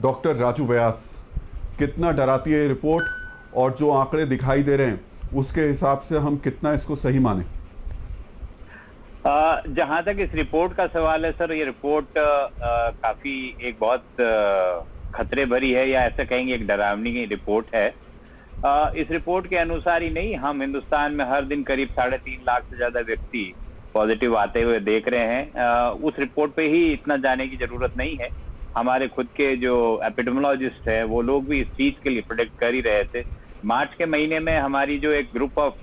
Doctor Raju व्यास, कितना डराती है ये रिपोर्ट और जो आंकड़े दिखाई दे रहे हैं उसके हिसाब से हम कितना इसको सही माने? जहां तक इस रिपोर्ट का सवाल है सर, ये रिपोर्ट काफी एक बहुत खतरे भरी है, या ऐसा कहेंगे एक डरावनी रिपोर्ट है। इस रिपोर्ट के अनुसार ही नहीं, हम हिंदुस्तान में हर दिन करीब 3.5 लाख से ज्यादा व्यक्ति पॉजिटिव आते हुए देख रहे हैं। उस रिपोर्ट पे ही इतना जाने की जरूरत नहीं है। हमारे खुद के जो एपिडेमियोलॉजिस्ट है वो लोग भी इस चीज के लिए प्रोडिक्ट कर ही रहे थे। मार्च के महीने में हमारी जो एक ग्रुप ऑफ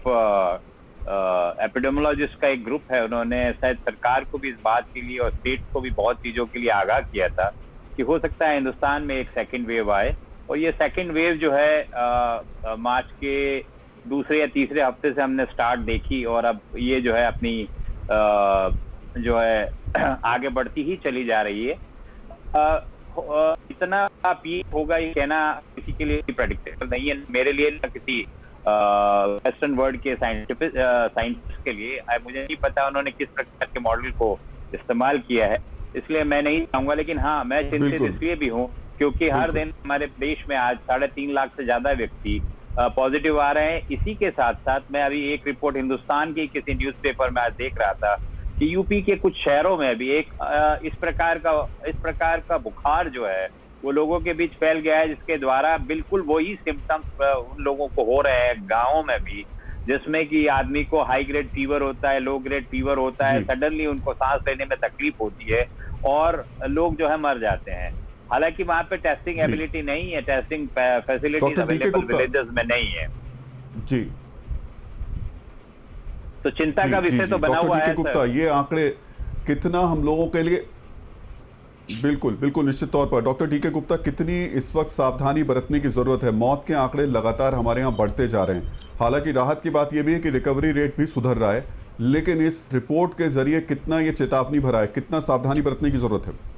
एपिडेमियोलॉजिस्ट का एक ग्रुप है, उन्होंने शायद सरकार को भी इस बात के लिए और स्टेट को भी बहुत चीजों के लिए आगाह किया था कि हो सकता है हिंदुस्तान में एक सेकेंड वेव आए। और ये सेकेंड वेव जो है मार्च के दूसरे या तीसरे हफ्ते से हमने स्टार्ट देखी, और अब ये जो है अपनी जो है आगे बढ़ती ही चली जा रही है। इतना पीक होगा ये कहना किसी के लिए प्रेडिक्टेबल नहीं है, मेरे लिए ना किसी वेस्टर्न वर्ल्ड के साइंटिस्ट के लिए। मुझे नहीं पता उन्होंने किस प्रकार के मॉडल को इस्तेमाल किया है, इसलिए मैं नहीं चाहूंगा। लेकिन हाँ, मैं चिंतित इसलिए भी हूँ क्योंकि हर दिन हमारे देश में आज 3.5 लाख से ज्यादा व्यक्ति पॉजिटिव आ रहे हैं। इसी के साथ साथ मैं अभी एक रिपोर्ट हिंदुस्तान की किसी न्यूज़पेपर में आज देख रहा था कि यूपी के कुछ शहरों में भी एक इस प्रकार का बुखार जो है वो लोगों के बीच फैल गया है, जिसके द्वारा बिल्कुल वही सिम्टम्स उन लोगों को हो रहे हैं गाँवों में भी, जिसमें कि आदमी को हाई ग्रेड फीवर होता है, लो ग्रेड फीवर होता है, सडनली उनको सांस लेने में तकलीफ होती है और लोग जो है मर जाते हैं। हालांकि वहां पे टेस्टिंग एबिलिटी नहीं है, टेस्टिंग फैसिलिटीज अवेलेबल विलेजेस में नहीं है जी। तो चिंता का विषय तो बना हुआ है गुप्ता, ये आंकड़े कितना हम लोगों के लिए, बिल्कुल बिल्कुल निश्चित तौर पर डॉक्टर डी के गुप्ता, कितनी इस वक्त सावधानी बरतने की जरूरत है? मौत के आंकड़े लगातार हमारे यहाँ बढ़ते जा रहे हैं। हालांकि राहत की बात यह भी है कि रिकवरी रेट भी सुधर रहा है, लेकिन इस रिपोर्ट के जरिए कितना ये चेतावनी भरा है, कितना सावधानी बरतने की जरूरत है?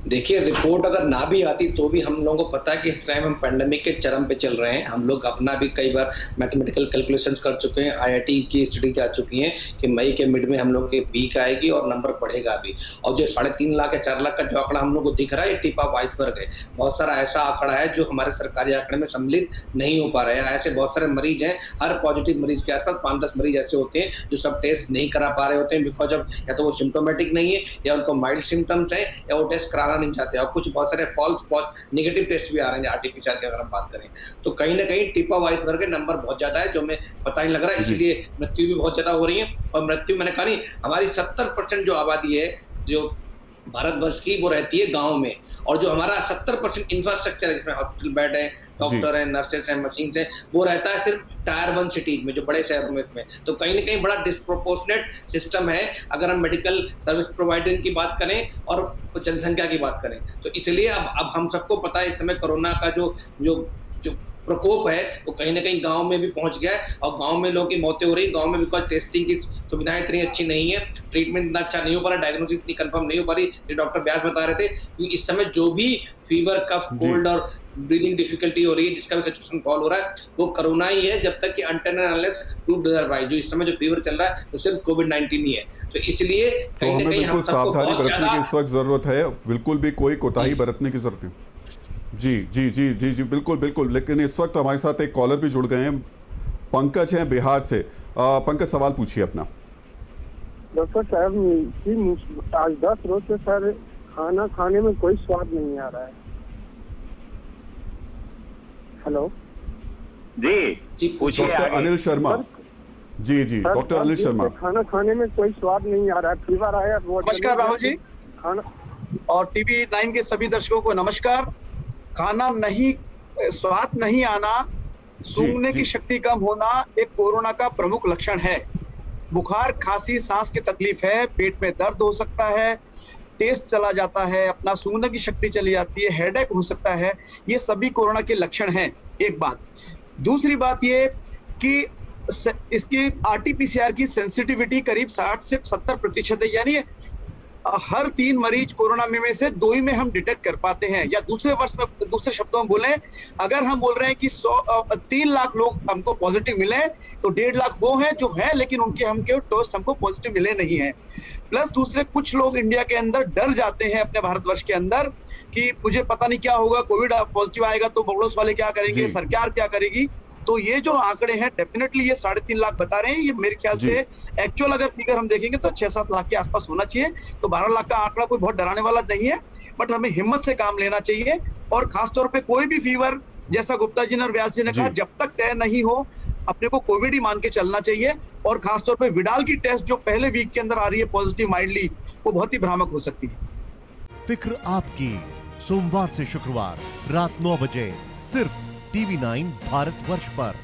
देखिए, रिपोर्ट अगर ना भी आती तो भी हम लोगों को पता है कि इस टाइम हम पैंडेमिक के चरम पे चल रहे हैं। हम लोग अपना भी कई बार मैथमेटिकल कैलकुलेशंस कर चुके हैं, आईआईटी की स्टडी जा चुकी हैं कि मई के मिड में हम लोग के पीक आएगी और नंबर बढ़ेगा भी। और जो 3.5 लाख या 4 लाख का जो आंकड़ा हम लोग को दिख रहा है, ये टिप ऑफ आइसबर्ग है। बहुत सारा ऐसा आंकड़ा है जो हमारे सरकारी आंकड़े में सम्मिलित नहीं हो पा रहे हैं। ऐसे बहुत सारे मरीज हैं, हर पॉजिटिव मरीज के आसपास 5-10 मरीज ऐसे होते हैं जो सब टेस्ट नहीं करा पा रहे होते हैं, बिकॉज ऑफ या तो वो सिम्टोमेटिक नहीं है, या उनको माइल्ड सिम्टम्स है, या वो टेस्ट कराना नहीं चाहते। और कुछ बहुत सारे फॉल्स नेगेटिव टेस्ट भी आ रहे हैं आरटीपीसीआर की अगर हम बात करें तो। कहीं ना कहीं टिप ऑफ आइसबर्ग के नंबर बहुत ज्यादा है जो हमें पता नहीं लग रहा है, इसलिए मृत्यु भी बहुत ज्यादा हो रही है। और मृत्यु मैंने कहा नहीं, हमारी 70% जो आबादी है जो भारतवर्ष की, वो रहती है गाँव में। और जो हमारा 70% इंफ्रास्ट्रक्चर है, जिसमें हॉस्पिटल बेड है, डॉक्टर है, नर्सेस है, मशीन है, वो रहता है सिर्फ टायर 1 सिटीज में, जो बड़े शहरों में। इसमें तो कहीं ना कहीं बड़ा डिस्प्रोपोर्शनेट सिस्टम है अगर हम मेडिकल सर्विस प्रोवाइडर की बात करें और जनसंख्या की बात करें तो। इसलिए अब हम सबको पता है इस समय कोरोना का जो प्रकोप है वो कहीं ना कहीं गांव में भी पहुंच गया है, और गांव में लोगों की मौतें हो रही। गांव में बिकॉज टेस्टिंग की सुविधाएं इतनी अच्छी नहीं है, ट्रीटमेंट इतना अच्छा नहीं हो पा रहा, डायग्नोसिस इतनी कंफर्म नहीं हो पा रही। जो डॉक्टर व्यास बता रहे थे कि इस समय जो भी फीवर, कफ, कोल्ड और ब्रीदिंग डिफिकल्टी हो रही है, जिसका भी सिचुएशन फॉल हो रहा है, वो कोरोना ही है, जब तक कि until and unless proved otherwise. जो इस समय जो फीवर चल रहा है वो सिर्फ कोविड-19 ही है। तो इसलिए कहीं ना कहीं हम सबको सावधानी बरतने की इस वक्त जरूरत है, बिल्कुल भी कोई कोताही बरतने की जरूरत नहीं। जी जी जी जी जी बिल्कुल बिल्कुल। लेकिन इस वक्त हमारे साथ एक कॉलर भी जुड़ गए हैं, पंकज हैं बिहार से। पंकज, सवाल पूछिए अपना। डॉक्टर साहब, आज 10 रोज से सर खाना खाने में कोई स्वाद नहीं आ रहा है। हेलो जी पूछिए। डॉक्टर अनिल शर्मा जी जी, डॉक्टर अनिल शर्मा। खाना खाने में कोई स्वाद नहीं आ रहा है, फीवर आया। नमस्कार राहुल जी, खाना और टीवी 9 के सभी दर्शकों को नमस्कार। खाना नहीं, स्वाद नहीं आना, सूंघने की शक्ति कम होना एक कोरोना का प्रमुख लक्षण है। बुखार, खांसी, सांस की तकलीफ है, पेट में दर्द हो सकता है, टेस्ट चला जाता है, अपना सूंघने की शक्ति चली जाती है, हेडेक हो सकता है। ये सभी कोरोना के लक्षण हैं, एक बात। दूसरी बात ये कि इसकी आरटीपीसीआर की सेंसिटिविटी करीब 60 से 70% है, यानी हर 3 मरीज कोरोना में से 2 ही में हम डिटेक्ट कर पाते हैं। या दूसरे शब्दों में बोलें, अगर हम बोल रहे हैं कि 3 लाख लोग हमको पॉजिटिव मिले तो 1.5 लाख वो हैं जो हैं, लेकिन उनके हमको पॉजिटिव मिले नहीं हैं। प्लस दूसरे कुछ लोग इंडिया के अंदर डर जाते हैं अपने भारतवर्ष के अंदर कि मुझे पता नहीं क्या होगा, कोविड पॉजिटिव आएगा तो पड़ोस वाले क्या करेंगे, जी। सरकार क्या करेगी। तो ये जो आंकड़े हैं डेफिनेटली ये 3.5 लाख बता रहे हैं, ये मेरे ख्याल जी। से एक्चुअल अगर फिगर हम देखेंगे तो 6-7 लाख के आसपास होना चाहिए। तो 12 लाख का आंकड़ा कोई बहुत डराने वाला नहीं है, बट हमें हिम्मत से काम लेना चाहिए। और खासतौर पे कोई भी फीवर, जैसा गुप्ता जी ने और व्यास जी ने जी। कहा, जब तक तय नहीं हो अपने को कोविड ही मान के चलना चाहिए। और खासतौर पे विडाल की टेस्ट जो पहले वीक के अंदर आ रही है पॉजिटिव माइल्डली, वो बहुत ही भ्रामक हो सकती है। फिक्र आपकी, सोमवार से शुक्रवार रात 9 बजे सिर्फ TV9 भारतवर्ष पर।